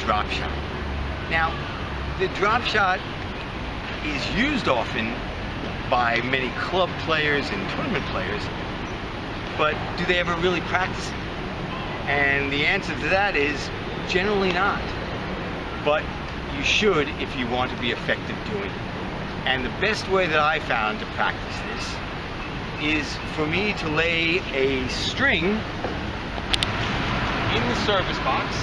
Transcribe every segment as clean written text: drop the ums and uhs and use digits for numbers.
drop shot. Now, the drop shot is used often by many club players and tournament players, but do they ever really practice it? And the answer to that is generally not. But you should if you want to be effective doing it. And the best way that I found to practice this is for me to lay a string in the service box.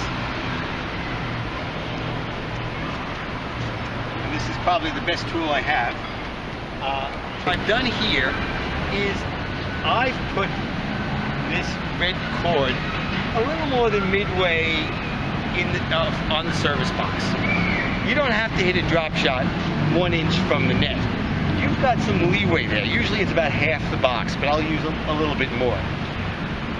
And this is probably the best tool I have. What I've done here is I've put this red cord a little more than midway in on the service box. You don't have to hit a drop shot 1 inch from the net. You've got some leeway there. Usually it's about half the box, but I'll use a little bit more.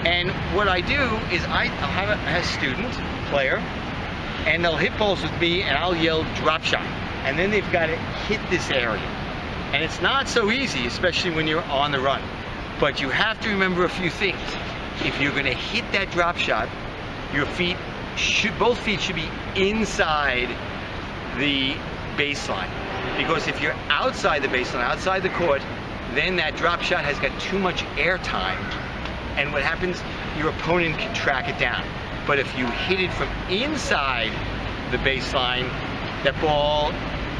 And what I do is I'll have a student, player, and they'll hit balls with me and I'll yell drop shot. And then they've got to hit this area. And it's not so easy, especially when you're on the run. But you have to remember a few things. If you're going to hit that drop shot, your feet both feet should be inside the baseline. Because if you're outside the baseline, outside the court, then that drop shot has got too much air time. And what happens, your opponent can track it down. But if you hit it from inside the baseline, that ball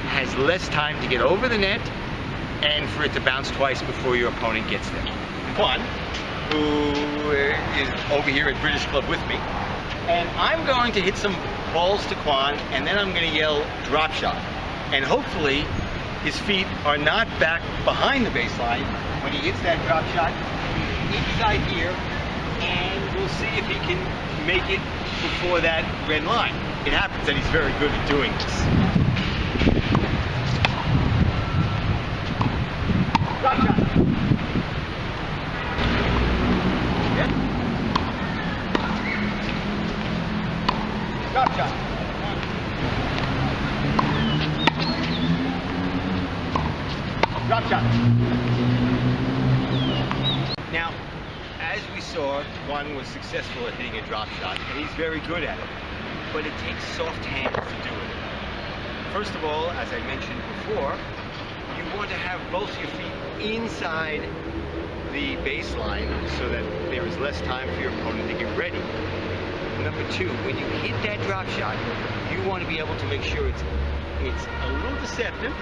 has less time to get over the net and for it to bounce twice before your opponent gets there. Juan, who is over here at British Club with me, and I'm going to hit some balls to Quan, and then I'm going to yell drop shot. And hopefully his feet are not back behind the baseline when he hits that drop shot. He's inside here, and we'll see if he can make it before that red line. It happens that he's very good at doing this. Drop shot. Yep. Drop shot. Drop shot. Now, as we saw, Juan was successful at hitting a drop shot, and he's very good at it. But it takes soft hands to do it. First of all, as I mentioned before, you want to have both your feet inside the baseline so that there is less time for your opponent to get ready. Number two, when you hit that drop shot, you want to be able to make sure it's a little deceptive,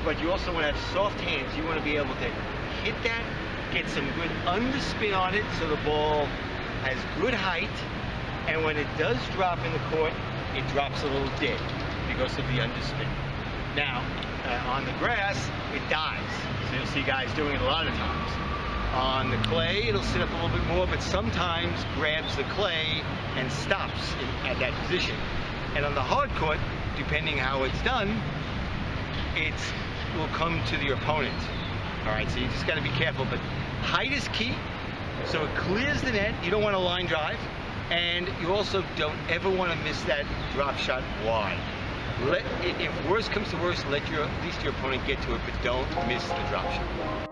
but you also want to have soft hands. You want to be able to hit that, get some good underspin on it so the ball has good height, and when it does drop in the court, it drops a little dead because of the underspin. Now, on the grass, it dies. So you'll see guys doing it a lot of times. On the clay, it'll sit up a little bit more, but sometimes grabs the clay and stops at that position. And on the hard court, depending how it's done, it will come to the opponent. All right, so you just got to be careful, but height is key. So it clears the net. You don't want to line drive, and you also don't ever want to miss that drop shot wide. If worst comes to worst, at least your opponent get to it, but don't miss the drop shot.